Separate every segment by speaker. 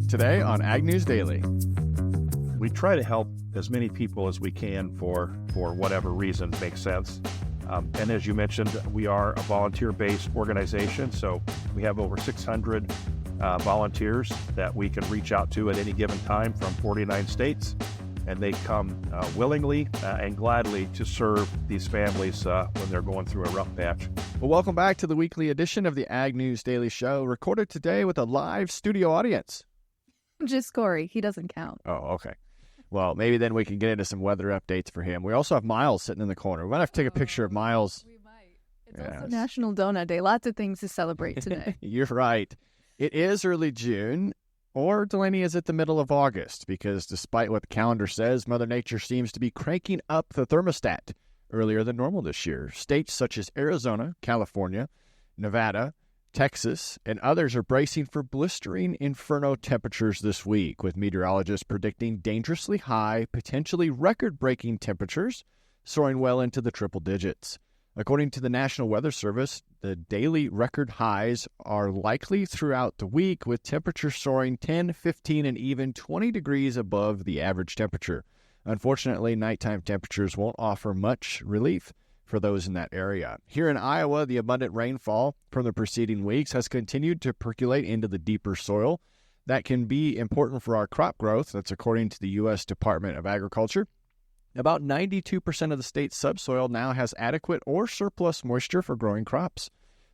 Speaker 1: Today on Ag News Daily.
Speaker 2: We try to help as many people as we can for whatever reason makes sense. And as you mentioned, we are a volunteer-based organization, so we have over 600 volunteers that we can reach out to at any given time from 49 states, and they come willingly and gladly to serve these families when they're going through a rough patch.
Speaker 1: Well, welcome back to the weekly edition of the Ag News Daily Show, recorded today with a live studio audience.
Speaker 3: Just Corey. He doesn't count.
Speaker 1: Oh, okay. Well, maybe then we can get into some weather updates for him. We also have Miles sitting in the corner. We might have to take a picture of Miles.
Speaker 3: We might. It's also National Donut Day. Lots of things to celebrate today.
Speaker 1: You're right. It is early June, or Delaney, is it the middle of August? Because despite what the calendar says, Mother Nature seems to be cranking up the thermostat earlier than normal this year. States such as Arizona, California, Nevada, Texas, and others are bracing for blistering inferno temperatures this week, with meteorologists predicting dangerously high, potentially record-breaking temperatures soaring well into the triple digits. According to the National Weather Service, the daily record highs are likely throughout the week, with temperatures soaring 10, 15, and even 20 degrees above the average temperature. Unfortunately, nighttime temperatures won't offer much relief for those in that area. Here in Iowa, the abundant rainfall from the preceding weeks has continued to percolate into the deeper soil. That can be important for our crop growth. That's according to the U.S. Department of Agriculture. About 92% of the state's subsoil now has adequate or surplus moisture for growing crops.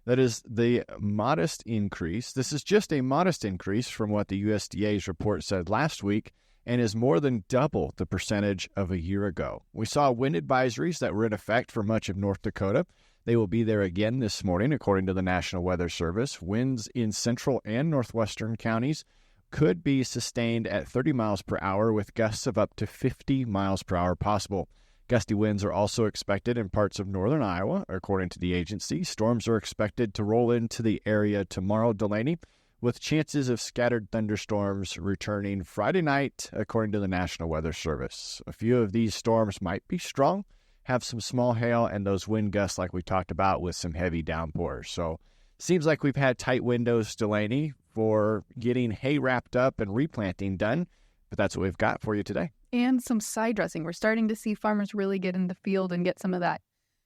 Speaker 1: That is the modest increase. This is just a modest increase from what the USDA's report said last week, and is more than double the percentage of a year ago. We saw wind advisories that were in effect for much of North Dakota. They will be there again this morning, according to the National Weather Service. Winds in central and northwestern counties could be sustained at 30 miles per hour, with gusts of up to 50 miles per hour possible. Gusty winds are also expected in parts of northern Iowa, according to the agency. Storms are expected to roll into the area tomorrow, Delaney, with chances of scattered thunderstorms returning Friday night, according to the National Weather Service. A few of these storms might be strong, have some small hail, and those wind gusts like we talked about with some heavy downpours. So seems like we've had tight windows, Delaney, for getting hay wrapped up and replanting done, but that's what we've got for you today.
Speaker 3: And some side dressing. We're starting to see farmers really get in the field and get some of that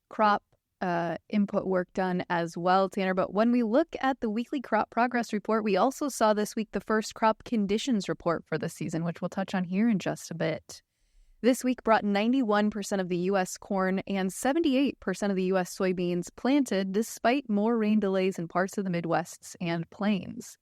Speaker 3: crop input work done as well, Tanner. But when we look at the weekly crop progress report, we also saw this week the first crop conditions report for the season, which we'll touch on here in just a bit. This week brought 91% of the U.S. corn and 78% of the U.S. soybeans planted, despite more rain delays in parts of the Midwest and Plains.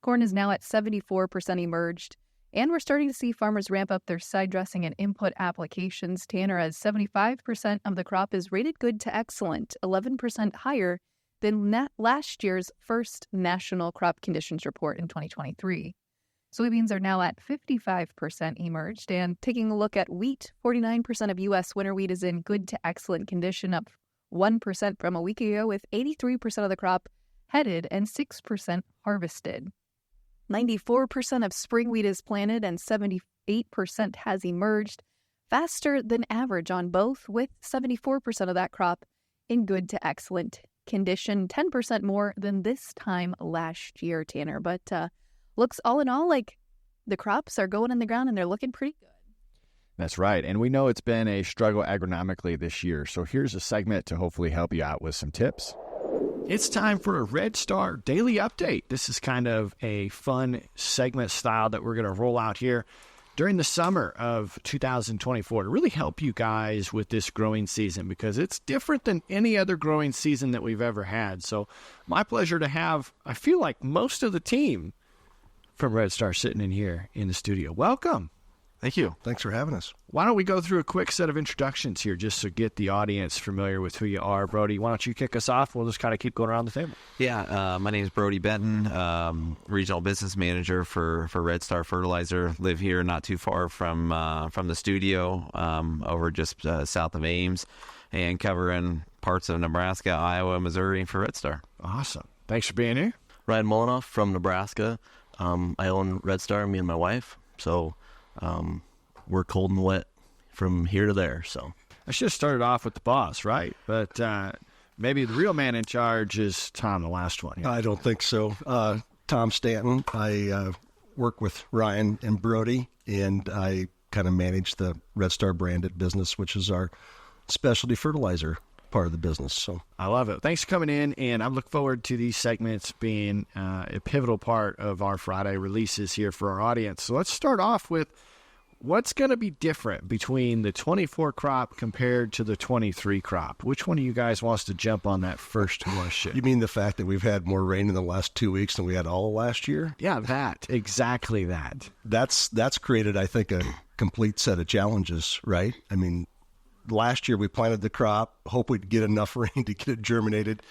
Speaker 3: Corn is now at 74% emerged, and we're starting to see farmers ramp up their side dressing and input applications. Tanner, as 75% of the crop is rated good to excellent, 11% higher than last year's first national crop conditions report in 2023. Soybeans are now at 55% emerged, and taking a look at wheat, 49% of U.S. winter wheat is in good to excellent condition, up 1% from a week ago, with 83% of the crop headed and 6% harvested. 94% of spring wheat is planted and 78% has emerged, faster than average on both, with 74% of that crop in good to excellent condition, 10% more than this time last year, Tanner. But looks all in all like the crops are going in the ground and they're looking pretty good.
Speaker 1: That's right. And we know it's been a struggle agronomically this year. So here's a segment to hopefully help you out with some tips. It's time for a REDSTAR Daily Update. This is kind of a fun segment style that we're going to roll out here during the summer of 2024 to really help you guys with this growing season, because it's different than any other growing season that we've ever had. So my pleasure to have, I feel like, most of the team from REDSTAR sitting in here in the studio. Welcome.
Speaker 4: Thank you. Thanks for having us.
Speaker 1: Why don't we go through a quick set of introductions here just to get the audience familiar with who you are. Brody, why don't you kick us off? We'll just kind of keep going around the table.
Speaker 5: Yeah, my name is Brody Benton, Regional Business Manager for REDSTAR Fertilizer. Live here not too far from the studio, over just south of Ames, and covering parts of Nebraska, Iowa, Missouri for REDSTAR.
Speaker 1: Awesome. Thanks for being here.
Speaker 6: Ryan Molinoff from Nebraska. I own REDSTAR, me and my wife. So we're cold and wet from here to there. So
Speaker 1: I should have started off with the boss, right? But maybe the real man in charge is Tom, the last one.
Speaker 4: I don't think so. Tom Stanton. I work with Ryan and Brody, and I kind of manage the Red Star branded business, which is our specialty fertilizer part of the business. So
Speaker 1: I love it. Thanks for coming in, and I look forward to these segments being a pivotal part of our Friday releases here for our audience. So let's start off with what's going to be different between the 24 crop compared to the 23 crop. Which one of you guys wants to jump on that first question?
Speaker 4: you mean the fact that we've had more rain in the last 2 weeks than we had all of last year?
Speaker 1: Yeah, that. Exactly that.
Speaker 4: That's created, I think, a complete set of challenges, right? I mean, last year we planted the crop, hope we'd get enough rain to get it germinated,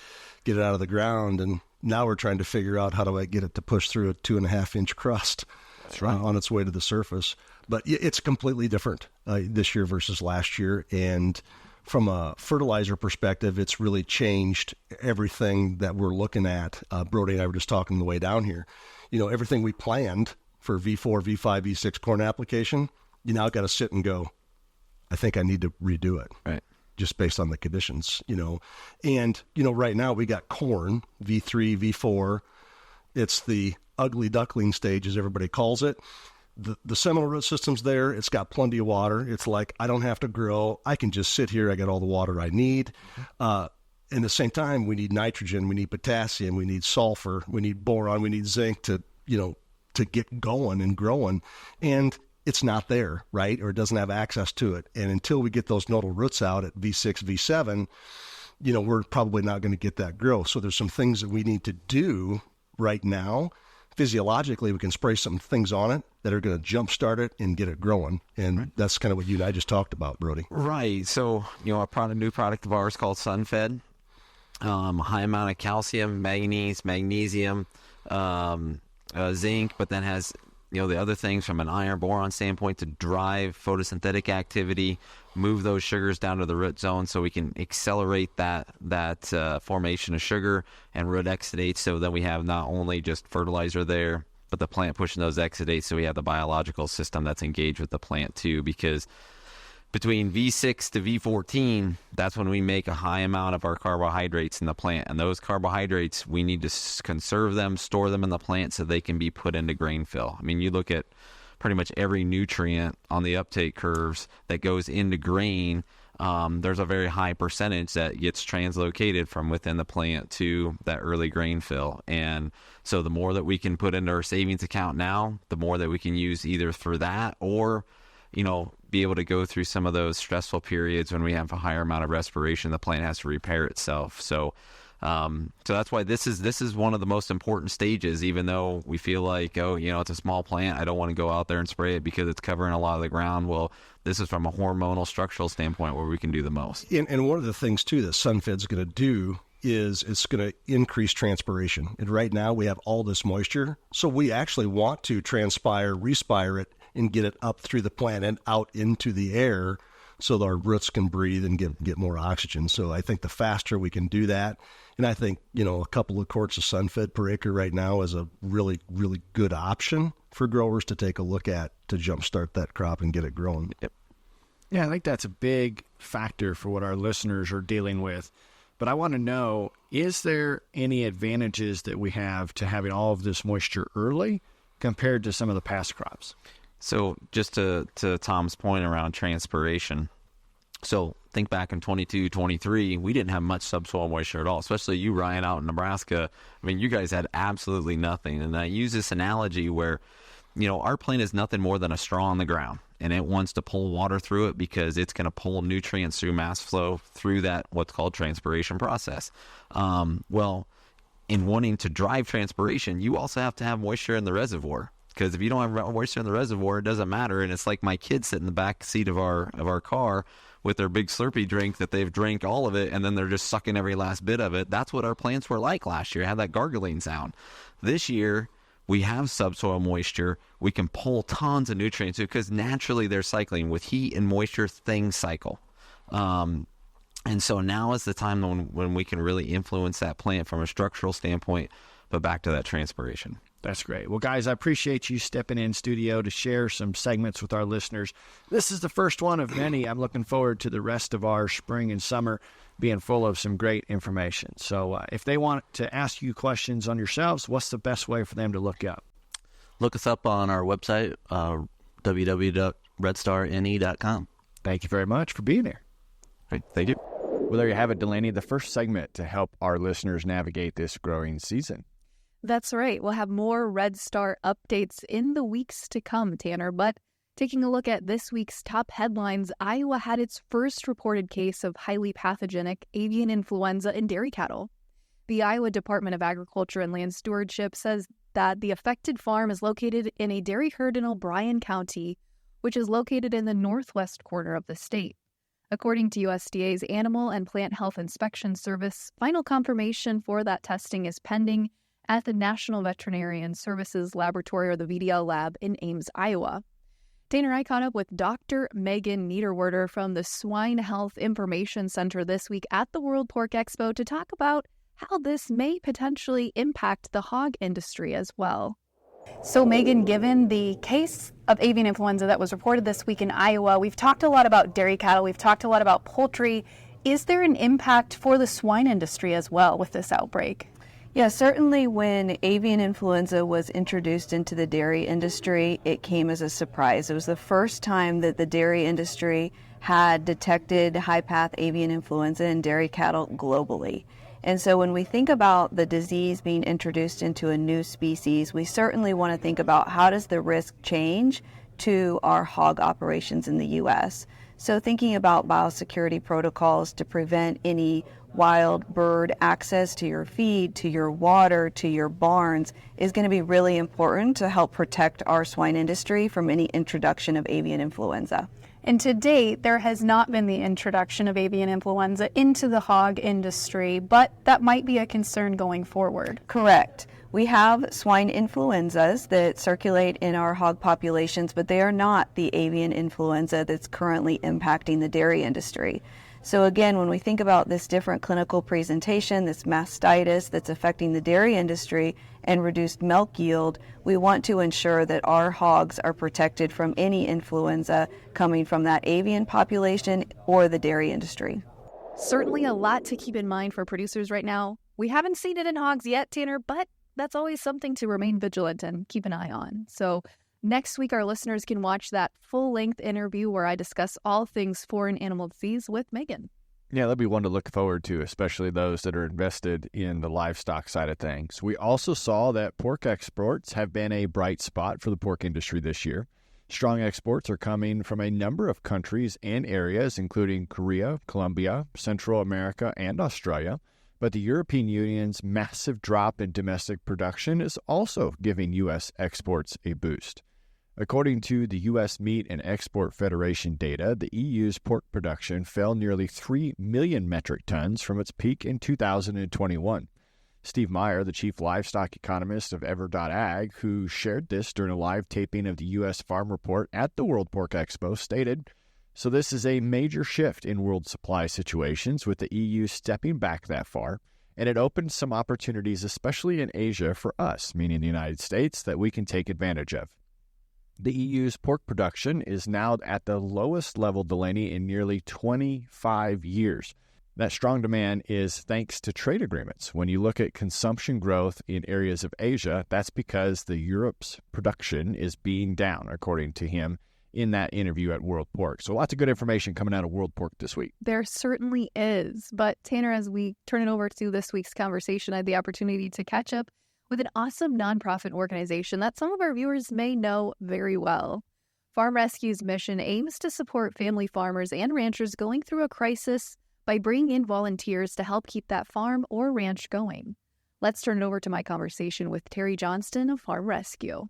Speaker 4: get it out of the ground, and now we're trying to figure out how do I get it to push through a 2.5-inch crust. That's right. On its way to the surface. But it's completely different this year versus last year. And from a fertilizer perspective, it's really changed everything that we're looking at. Brody and I were just talking on the way down here. Everything we planned for V4, V5, V6 corn application, you now got to sit and go, I think I need to redo it.
Speaker 5: Right.
Speaker 4: Just based on the conditions, And, right now we got corn, V3, V4. It's the ugly duckling stage, as everybody calls it. The seminal root system's there. It's got plenty of water. It's like, I don't have to grow. I can just sit here. I got all the water I need. At the same time, we need nitrogen. We need potassium. We need sulfur. We need boron. We need zinc to get going and growing. And it's not there, right? Or it doesn't have access to it. And until we get those nodal roots out at V6, V7, we're probably not going to get that growth. So there's some things that we need to do right now. Physiologically, we can spray some things on it that are going to jumpstart it and get it growing. And that's kind of what you and I just talked about, Brody.
Speaker 5: Right. So, a new product of ours called SunFed, high amount of calcium, manganese, magnesium, zinc, but then has, the other things from an iron boron standpoint to drive photosynthetic activity, move those sugars down to the root zone so we can accelerate that formation of sugar and root exudates. So then we have not only just fertilizer there, but the plant pushing those exudates. So we have the biological system that's engaged with the plant too, because between V6 to V14, that's when we make a high amount of our carbohydrates in the plant. And those carbohydrates, we need to conserve them, store them in the plant so they can be put into grain fill. I mean, you look at pretty much every nutrient on the uptake curves that goes into grain, there's a very high percentage that gets translocated from within the plant to that early grain fill. And so the more that we can put into our savings account now, the more that we can use either through that or, be able to go through some of those stressful periods when we have a higher amount of respiration, the plant has to repair itself. So that's why this is one of the most important stages, even though we feel like, it's a small plant, I don't want to go out there and spray it because it's covering a lot of the ground. Well, this is from a hormonal structural standpoint where we can do the most.
Speaker 4: And one of the things, too, that SunFed's going to do is it's going to increase transpiration. And right now we have all this moisture, so we actually want to respire it, and get it up through the plant and out into the air so that our roots can breathe and get more oxygen. So I think the faster we can do that, and I think, a couple of quarts of SunFed per acre right now is a really, really good option for growers to take a look at to jumpstart that crop and get it growing.
Speaker 5: Yep.
Speaker 1: Yeah, I think that's a big factor for what our listeners are dealing with. But I want to know, is there any advantages that we have to having all of this moisture early compared to some of the past crops?
Speaker 5: So just to Tom's point around transpiration, so think back in 22, 23, we didn't have much subsoil moisture at all, especially you, Ryan, out in Nebraska. I mean, you guys had absolutely nothing. And I use this analogy where, our plant is nothing more than a straw on the ground, and it wants to pull water through it because it's going to pull nutrients through mass flow through that what's called transpiration process. Well, in wanting to drive transpiration, you also have to have moisture in the reservoir. Because if you don't have moisture in the reservoir, it doesn't matter. And it's like my kids sit in the back seat of our car with their big Slurpee drink that they've drank all of it, and then they're just sucking every last bit of it. That's what our plants were like last year. It had that gargling sound. This year, we have subsoil moisture. We can pull tons of nutrients because naturally they're cycling. With heat and moisture, things cycle. And so now is the time when we can really influence that plant from a structural standpoint, but back to that transpiration.
Speaker 1: That's great. Well, guys, I appreciate you stepping in studio to share some segments with our listeners. This is the first one of many. I'm looking forward to the rest of our spring and summer being full of some great information. So if they want to ask you questions on yourselves, what's the best way for them to look up?
Speaker 6: look us up on our website, www.redstarne.com.
Speaker 1: Thank you very much for being here.
Speaker 5: Right, thank you.
Speaker 1: Well, there you have it, Delaney, the first segment to help our listeners navigate this growing season.
Speaker 3: That's right. We'll have more Red Star updates in the weeks to come, Tanner. But taking a look at this week's top headlines, Iowa had its first reported case of highly pathogenic avian influenza in dairy cattle. The Iowa Department of Agriculture and Land Stewardship says that the affected farm is located in a dairy herd in O'Brien County, which is located in the northwest corner of the state. According to USDA's Animal and Plant Health Inspection Service, final confirmation for that testing is pending at the National Veterinarian Services Laboratory, or the VDL lab, in Ames, Iowa. Tanner, I caught up with Dr. Megan Niederwerder from the Swine Health Information Center this week at the World Pork Expo to talk about how this may potentially impact the hog industry as well. So, Megan, given the case of avian influenza that was reported this week in Iowa, we've talked a lot about dairy cattle, we've talked a lot about poultry. Is there an impact for the swine industry as well with this outbreak?
Speaker 7: Yeah, certainly when avian influenza was introduced into the dairy industry, it came as a surprise. It was the first time that the dairy industry had detected high-path avian influenza in dairy cattle globally. And so when we think about the disease being introduced into a new species, we certainly want to think about how does the risk change to our hog operations in the U.S. So thinking about biosecurity protocols to prevent any wild bird access to your feed, to your water, to your barns is going to be really important to help protect our swine industry from any introduction of avian influenza.
Speaker 3: And to date, there has not been the introduction of avian influenza into the hog industry, but that might be a concern going forward.
Speaker 7: Correct. We have swine influenzas that circulate in our hog populations, but they are not the avian influenza that's currently impacting the dairy industry. So again, when we think about this different clinical presentation, this mastitis that's affecting the dairy industry and reduced milk yield, we want to ensure that our hogs are protected from any influenza coming from that avian population or the dairy industry.
Speaker 3: Certainly a lot to keep in mind for producers right now. We haven't seen it in hogs yet, Tanner, but that's always something to remain vigilant and keep an eye on. So next week, our listeners can watch that full-length interview where I discuss all things foreign animal disease with Megan.
Speaker 1: Yeah, that'll be one to look forward to, especially those that are invested in the livestock side of things. We also saw that pork exports have been a bright spot for the pork industry this year. Strong exports are coming from a number of countries and areas, including Korea, Colombia, Central America, and Australia. But the European Union's massive drop in domestic production is also giving U.S. exports a boost. According to the U.S. Meat and Export Federation data, the EU's pork production fell nearly 3 million metric tons from its peak in 2021. Steve Meyer, the chief livestock economist of Ever.Ag, who shared this during a live taping of the U.S. Farm Report at the World Pork Expo, stated, "So this is a major shift in world supply situations with the EU stepping back that far, and it opens some opportunities, especially in Asia, for us, meaning the United States, that we can take advantage of." The EU's pork production is now at the lowest level, Delaney, in nearly 25 years. That strong demand is thanks to trade agreements. When you look at consumption growth in areas of Asia, that's because the Europe's production is being down, according to him, in that interview at World Pork. So lots of good information coming out of World Pork this week.
Speaker 3: There certainly is. But Tanner, as we turn it over to this week's conversation, I had the opportunity to catch up with an awesome nonprofit organization that some of our viewers may know very well. Farm Rescue's mission aims to support family farmers and ranchers going through a crisis by bringing in volunteers to help keep that farm or ranch going. Let's turn it over to my conversation with Terry Johnston of Farm Rescue.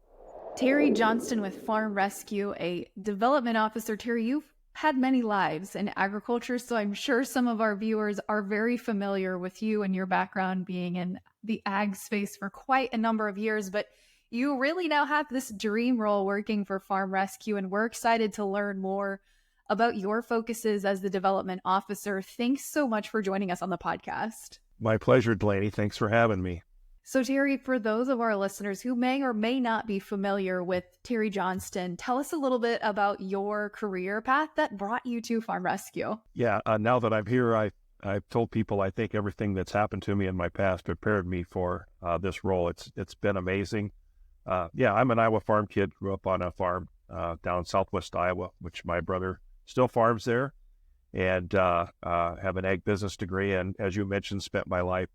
Speaker 3: Terry Johnston with Farm Rescue, a development officer. Terry, you've had many lives in agriculture, so I'm sure some of our viewers are very familiar with you and your background being in the ag space for quite a number of years, but you really now have this dream role working for Farm Rescue, and we're excited to learn more about your focuses as the development officer. Thanks so much for joining us on the podcast.
Speaker 2: My pleasure, Delaney. Thanks for having me.
Speaker 3: So Terry, for those of our listeners who may or may not be familiar with Terry Johnston, tell us a little bit about your career path that brought you to Farm Rescue.
Speaker 2: Yeah, now that I'm here, I've told people I think everything that's happened to me in my past prepared me for this role. It's been amazing. yeah, I'm an Iowa farm kid. Grew up on a farm down southwest Iowa, which my brother still farms there, and have an ag business degree. And as you mentioned, spent my life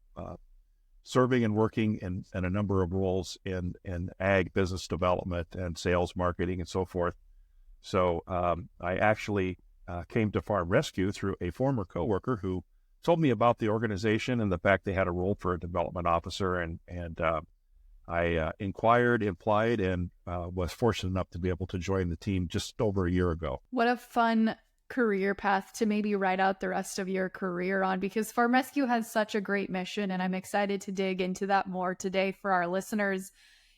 Speaker 2: serving and working in a number of roles in ag business development and sales, marketing, and so forth. So I actually came to Farm Rescue through a former coworker who told me about the organization and the fact they had a role for a development officer, and I inquired, applied, and was fortunate enough to be able to join the team just over a year ago.
Speaker 3: What a fun career path to maybe write out the rest of your career on, because Farm Rescue has such a great mission, and I'm excited to dig into that more today for our listeners.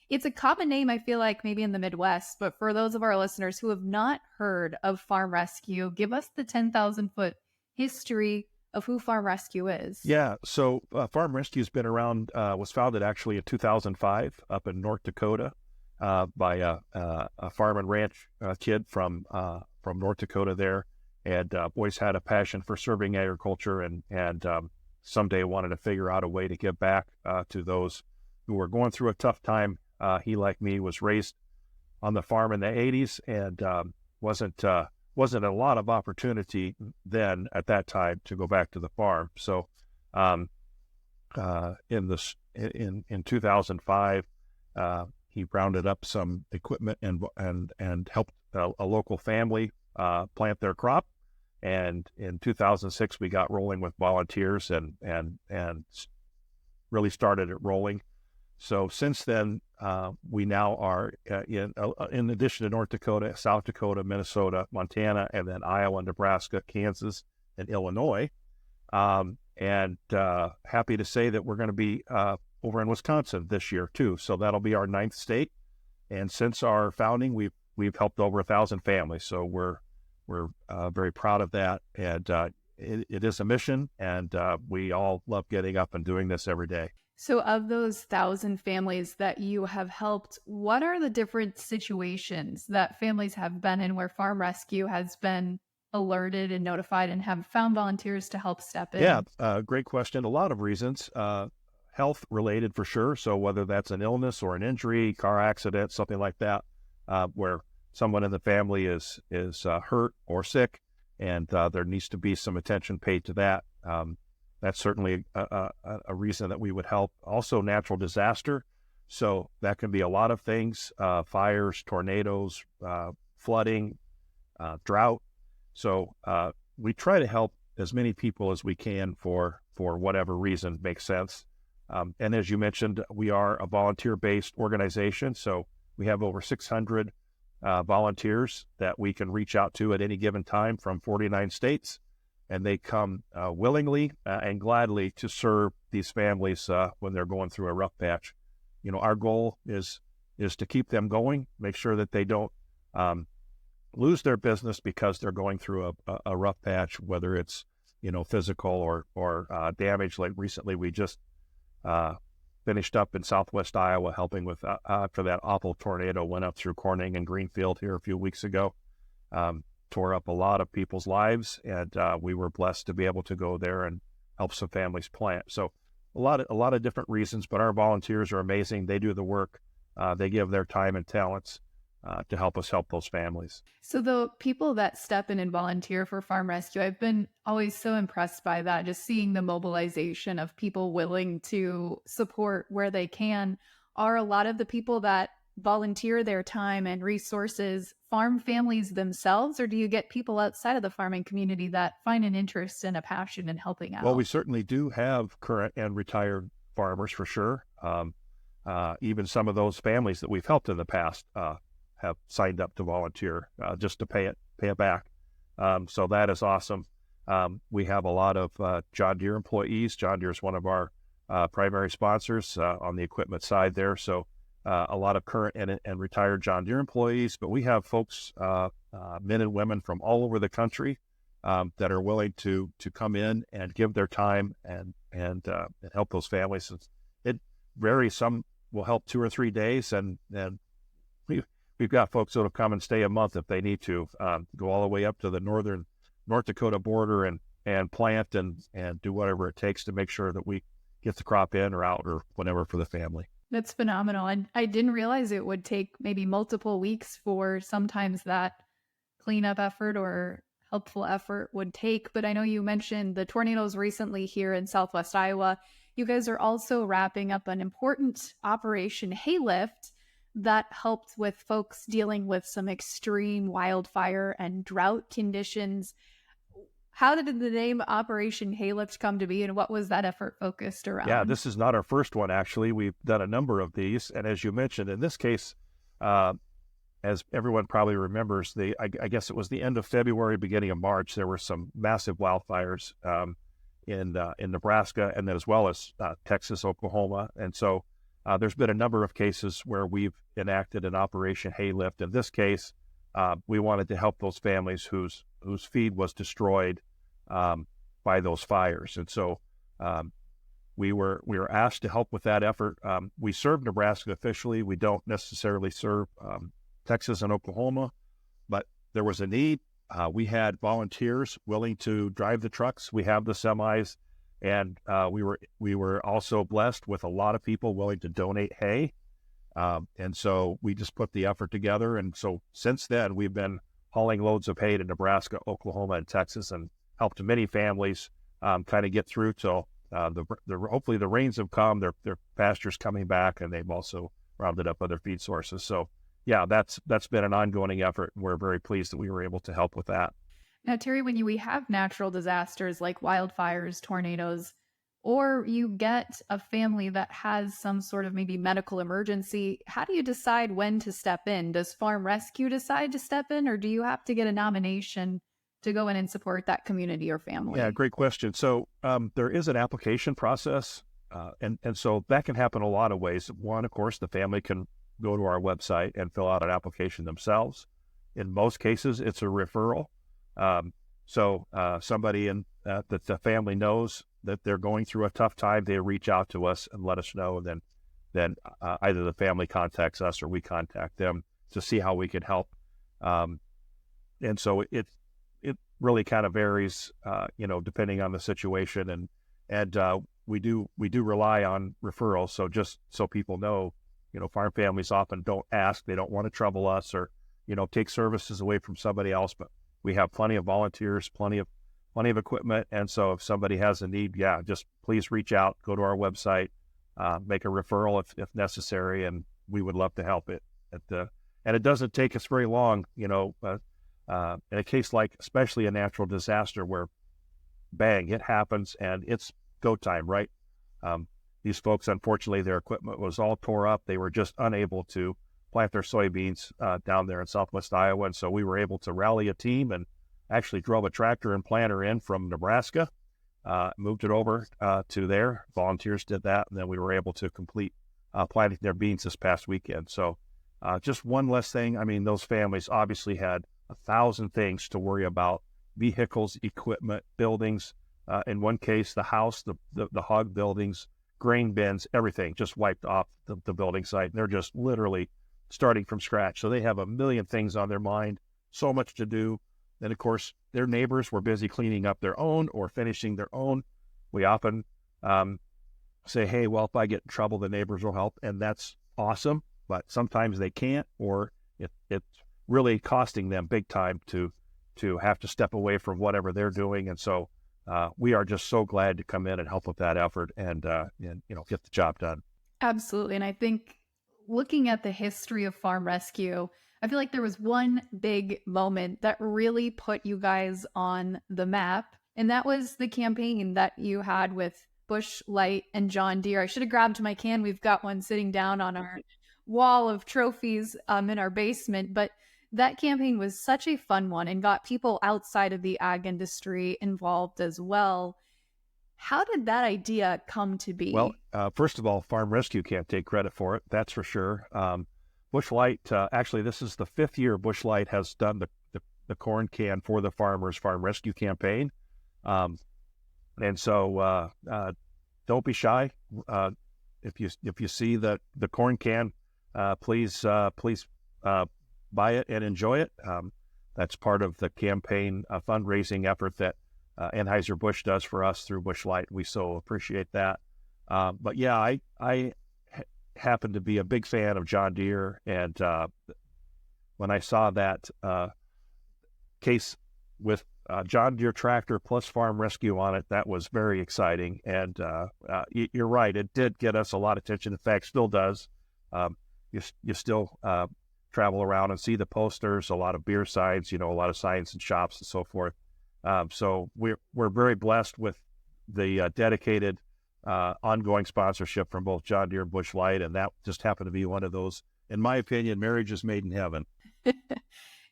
Speaker 3: It's a common name, I feel like, maybe in the Midwest, but for those of our listeners who have not heard of Farm Rescue, give us the 10,000-foot history of who Farm Rescue is.
Speaker 2: Yeah, so Farm Rescue has been around, was founded actually in 2005 up in North Dakota by a farm and ranch kid from North Dakota there, and always had a passion for serving agriculture, and someday wanted to figure out a way to give back to those who were going through a tough time. He, like me, was raised on the farm in the 80s, and wasn't a lot of opportunity then at that time to go back to the farm. So in 2005, he rounded up some equipment and helped a local family plant their crop. And in 2006, we got rolling with volunteers and really started it rolling. So since then, we now are in addition to North Dakota, South Dakota, Minnesota, Montana, and then Iowa, Nebraska, Kansas, and Illinois. And happy to say that we're going to be over in Wisconsin this year too. So that'll be our 9th state. And since our founding, we've helped over 1,000 families. So we're very proud of that. And it is a mission, and we all love getting up and doing this every day.
Speaker 3: So of those 1,000 families that you have helped, what are the different situations that families have been in where Farm Rescue has been alerted and notified and have found volunteers to help step in?
Speaker 2: Yeah, great question. A lot of reasons. Health related for sure. So whether that's an illness or an injury, car accident, something like that, where someone in the family is hurt or sick, and there needs to be some attention paid to that. That's certainly a reason that we would help. Also, natural disaster. So that can be a lot of things, fires, tornadoes, flooding, drought. So we try to help as many people as we can for whatever reason makes sense. And as you mentioned, we are a volunteer-based organization. So we have over 600 volunteers that we can reach out to at any given time from 49 states. And they come willingly and gladly to serve these families when they're going through a rough patch. You know, our goal is to keep them going, make sure that they don't lose their business because they're going through a rough patch, whether it's, physical or damage. Like recently, we just finished up in southwest Iowa helping with after that awful tornado went up through Corning and Greenfield here a few weeks ago. Tore up a lot of people's lives, and we were blessed to be able to go there and help some families plant. So a lot of different reasons, but our volunteers are amazing. They do the work. They give their time and talents to help us help those families.
Speaker 3: So the people that step in and volunteer for Farm Rescue, I've been always so impressed by that, just seeing the mobilization of people willing to support where they can. Are a lot of the people that volunteer their time and resources farm families themselves, or do you get people outside of the farming community that find an interest and a passion in helping out?
Speaker 2: Well, we certainly do have current and retired farmers for sure. Even some of those families that we've helped in the past have signed up to volunteer just to pay it back. So that is awesome. We have a lot of John Deere employees. John Deere is one of our primary sponsors on the equipment side there. So a lot of current and retired John Deere employees, but we have folks, men and women from all over the country that are willing to come in and give their time and help those families. It varies. Some will help 2 or 3 days, and we've got folks that will come and stay a month if they need to, go all the way up to the North Dakota border and plant and do whatever it takes to make sure that we get the crop in or out or whatever for the family.
Speaker 3: That's phenomenal. I didn't realize it would take maybe multiple weeks for sometimes that cleanup effort or helpful effort would take. But I know you mentioned the tornadoes recently here in Southwest Iowa. You guys are also wrapping up an important Operation Haylift that helped with folks dealing with some extreme wildfire and drought conditions. How did the name Operation Haylift come to be, and what was that effort focused around?
Speaker 2: Yeah, this is not our first one, actually. We've done a number of these. And as you mentioned, in this case, as everyone probably remembers, I guess it was the end of February, beginning of March, there were some massive wildfires in Nebraska, and then as well as Texas, Oklahoma. And so there's been a number of cases where we've enacted an Operation Haylift. In this case, we wanted to help those families whose feed was destroyed by those fires. And so we were asked to help with that effort. We serve Nebraska officially. We don't necessarily serve Texas and Oklahoma, but there was a need. We had volunteers willing to drive the trucks. We have the semis, and we were also blessed with a lot of people willing to donate hay. And so we just put the effort together. And so since then, we've been hauling loads of hay to Nebraska, Oklahoma, and Texas, and helped many families kind of get through till hopefully the rains have come, their pastures coming back, and they've also rounded up other feed sources. So yeah, that's been an ongoing effort, and we're very pleased that we were able to help with that.
Speaker 3: Now, Terry, when we have natural disasters like wildfires, tornadoes, or you get a family that has some sort of maybe medical emergency, how do you decide when to step in? Does Farm Rescue decide to step in, or do you have to get a nomination to go in and support that community or family?
Speaker 2: Yeah, great question. So there is an application process, and so that can happen a lot of ways. One, of course, the family can go to our website and fill out an application themselves. In most cases, it's a referral. So somebody that the family knows that they're going through a tough time, they reach out to us and let us know. And then either the family contacts us or we contact them to see how we can help. And so it really kind of varies, depending on the situation. And we do rely on referrals. So just so people know, farm families often don't ask, they don't want to trouble us or, take services away from somebody else, but we have plenty of volunteers, plenty of equipment. And so if somebody has a need, just please reach out, go to our website, make a referral if necessary, and we would love to help it. And it doesn't take us very long, in a case like especially a natural disaster where bang, it happens and it's go time, right? These folks, unfortunately, their equipment was all tore up. They were just unable to plant their soybeans down there in Southwest Iowa. And so we were able to rally a team and actually drove a tractor and planter in from Nebraska, moved it over to there. Volunteers did that. And then we were able to complete planting their beans this past weekend. So just one less thing. I mean, those families obviously had 1,000 things to worry about: vehicles, equipment, buildings. In one case, the house, the hog buildings, grain bins, everything just wiped off the building site. And they're just literally starting from scratch. So they have a million things on their mind, so much to do. And of course, their neighbors were busy cleaning up their own or finishing their own. We often say, hey, well, if I get in trouble, the neighbors will help. And that's awesome. But sometimes they can't, or it's really costing them big time to have to step away from whatever they're doing. And so we are just so glad to come in and help with that effort and get the job done.
Speaker 3: Absolutely. And I think looking at the history of Farm Rescue, I feel like there was one big moment that really put you guys on the map, and that was the campaign that you had with Busch Light and John Deere. I should have grabbed my can. We've got one sitting down on our wall of trophies in our basement, but that campaign was such a fun one and got people outside of the ag industry involved as well. How did that idea come to be?
Speaker 2: Well, first of all, Farm Rescue can't take credit for it, that's for sure. Busch Light, actually, this is the 5th year Busch Light has done the corn can for the farmers Farm Rescue campaign. And so don't be shy. If you see the corn can, please buy it and enjoy it. That's part of the campaign fundraising effort that Anheuser-Busch does for us through Busch Light. We so appreciate that. But yeah, I happen to be a big fan of John Deere, and when I saw that case with John Deere tractor plus farm rescue on it, that was very exciting. And you're right, it did get us a lot of attention. In fact, still does. You still travel around and see the posters, a lot of beer signs, a lot of signs in shops and so forth. So we're very blessed with the dedicated ongoing sponsorship from both John Deere and Busch Light, and that just happened to be one of those, in my opinion, marriages made in heaven.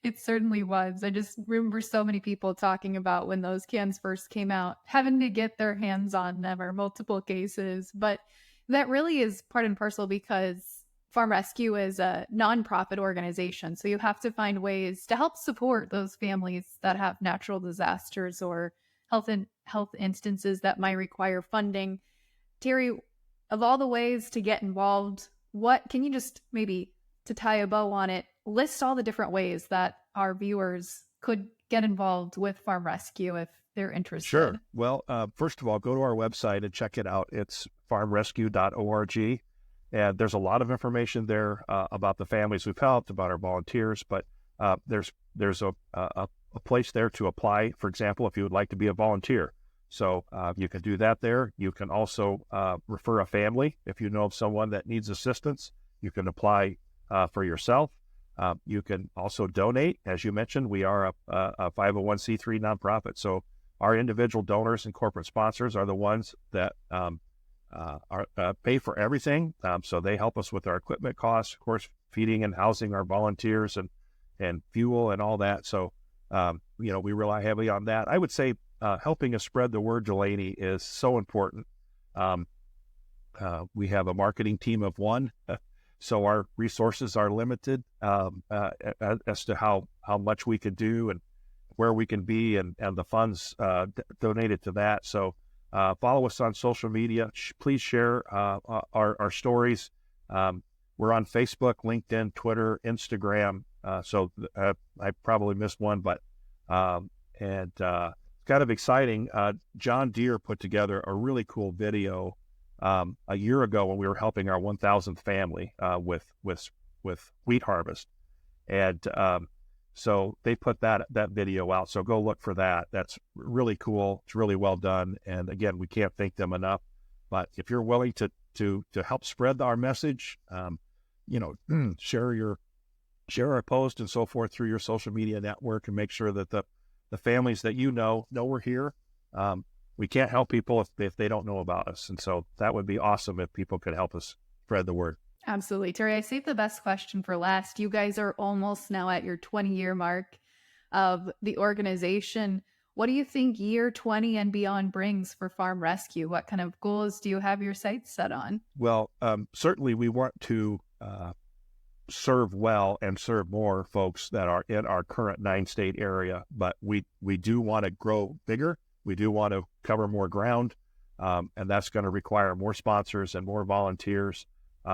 Speaker 3: It certainly was. I just remember so many people talking about when those cans first came out, having to get their hands on them or multiple cases. But that really is part and parcel because Farm Rescue is a nonprofit organization. So you have to find ways to help support those families that have natural disasters or health instances that might require funding. Terry, of all the ways to get involved, what can you just maybe, to tie a bow on it, list all the different ways that our viewers could get involved with Farm Rescue if they're interested?
Speaker 2: Sure. Well, first of all, go to our website and check it out. It's farmrescue.org. And there's a lot of information there about the families we've helped, about our volunteers. But there's a place there to apply, for example, if you would like to be a volunteer. So you can do that there. You can also refer a family. If you know of someone that needs assistance, you can apply for yourself. You can also donate. As you mentioned, we are a 501c3 nonprofit. So our individual donors and corporate sponsors are the ones that pay for everything. So they help us with our equipment costs, of course, feeding and housing our volunteers and fuel and all that. So, we rely heavily on that. I would say helping us spread the word, Delaney, is so important. We have a marketing team of one. So our resources are limited as to how much we can do and where we can be and the funds donated to that. So follow us on social media. Please share our stories. We're on Facebook, LinkedIn, Twitter, Instagram. So I probably missed one, but it's kind of exciting. John Deere put together a really cool video a year ago when we were helping our 1,000th family with wheat harvest, and so they put that video out. So go look for that. That's really cool. It's really well done. And again, we can't thank them enough. But if you're willing to help spread our message, share our post and so forth through your social media network, and make sure that the families that know we're here. We can't help people if they don't know about us. And so that would be awesome if people could help us spread the word.
Speaker 3: Absolutely. Terry, I saved the best question for last. You guys are almost now at your 20-year mark of the organization. What do you think year 20 and beyond brings for Farm Rescue? What kind of goals do you have your sights set on?
Speaker 2: Well, certainly we want to serve well and serve more folks that are in our current 9-state area, but we do want to grow bigger. We do want to cover more ground, and that's going to require more sponsors and more volunteers.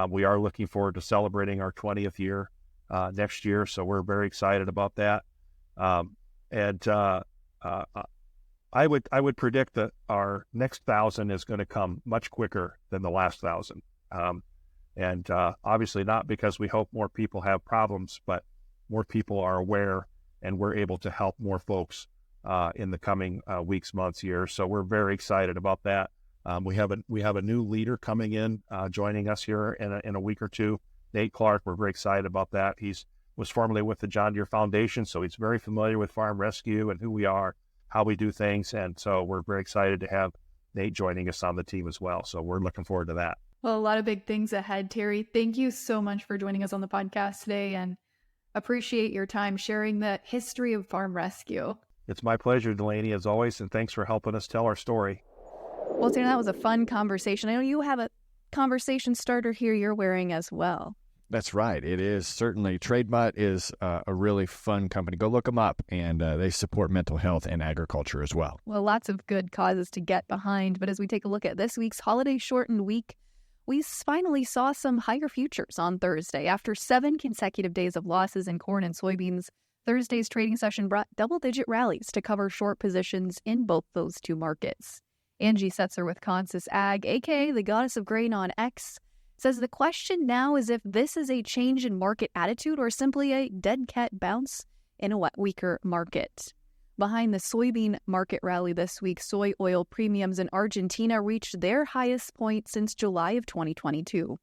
Speaker 2: We are looking forward to celebrating our 20th year next year, so we're very excited about that. I would predict that our next 1,000 is going to come much quicker than the last 1,000. Obviously not because we hope more people have problems, but more people are aware, and we're able to help more folks in the coming weeks, months, years. So we're very excited about that. We have a new leader coming in, joining us here in a week or two, Nate Clark. We're very excited about that. Was formerly with the John Deere Foundation, so he's very familiar with Farm Rescue and who we are, how we do things. And so we're very excited to have Nate joining us on the team as well. So we're looking forward to that.
Speaker 3: Well, a lot of big things ahead, Terry. Thank you so much for joining us on the podcast today, and appreciate your time sharing the history of Farm Rescue.
Speaker 2: It's my pleasure, Delaney, as always, and thanks for helping us tell our story.
Speaker 3: Well, Terry, that was a fun conversation. I know you have a conversation starter here you're wearing as well.
Speaker 1: That's right. It is certainly. Trade Mutt is a really fun company. Go look them up, and they support mental health and agriculture as well.
Speaker 3: Well, lots of good causes to get behind. But as we take a look at this week's holiday-shortened week, we finally saw some higher futures on Thursday. After 7 consecutive days of losses in corn and soybeans, Thursday's trading session brought double-digit rallies to cover short positions in both those two markets. Angie Setzer with Consus Ag, a.k.a. the goddess of grain on X, says the question now is if this is a change in market attitude or simply a dead cat bounce in a weaker market. Behind the soybean market rally this week, soy oil premiums in Argentina reached their highest point since July of 2022.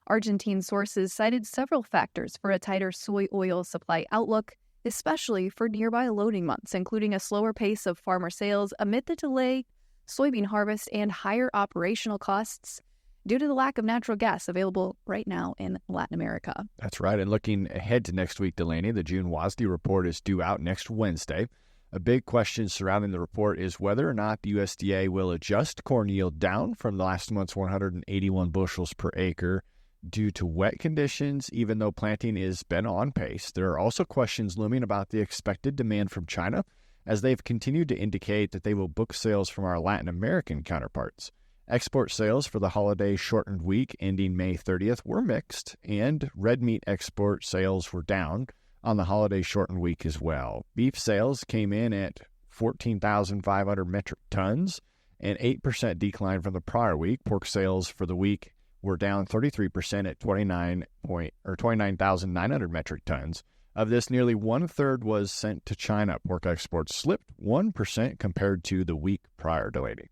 Speaker 3: Argentine sources cited several factors for a tighter soy oil supply outlook, especially for nearby loading months, including a slower pace of farmer sales amid the delayed soybean harvest and higher operational costs due to the lack of natural gas available right now in Latin America.
Speaker 1: That's right. And looking ahead to next week, Delaney, the June WASDE report is due out next Wednesday. A big question surrounding the report is whether or not the USDA will adjust corn yield down from last month's 181 bushels per acre due to wet conditions, even though planting has been on pace. There are also questions looming about the expected demand from China, as they've continued to indicate that they will book sales from our Latin American counterparts. Export sales for the holiday shortened week ending May 30th were mixed, and red meat export sales were down on the holiday shortened week as well. Beef sales came in at 14,500 metric tons, an 8% decline from the prior week. Pork sales for the week were down 33% at 29,900 metric tons. Of this, nearly one-third was sent to China. Pork exports slipped 1% compared to the week prior, Delaney.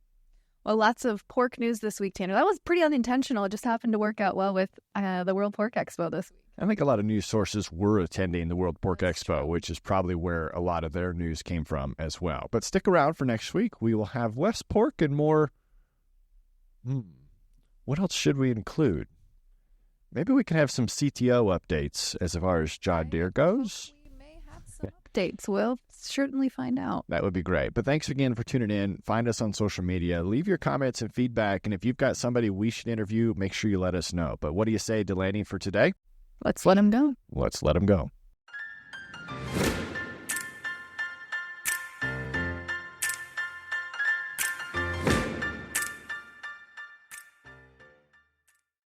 Speaker 3: Well, lots of pork news this week, Tanner. That was pretty unintentional. It just happened to work out well with the World Pork Expo this week.
Speaker 1: I think a lot of news sources were attending the World Pork Expo, which is probably where a lot of their news came from as well. But stick around for next week. We will have less pork and more... What else should we include? Maybe we can have some CTO updates as far as John Deere goes.
Speaker 3: We may have some updates. We'll certainly find out.
Speaker 1: That would be great. But thanks again for tuning in. Find us on social media. Leave your comments and feedback. And if you've got somebody we should interview, make sure you let us know. But what do you say, Delaney, for today?
Speaker 3: Let's let him go.
Speaker 1: Let's let him go.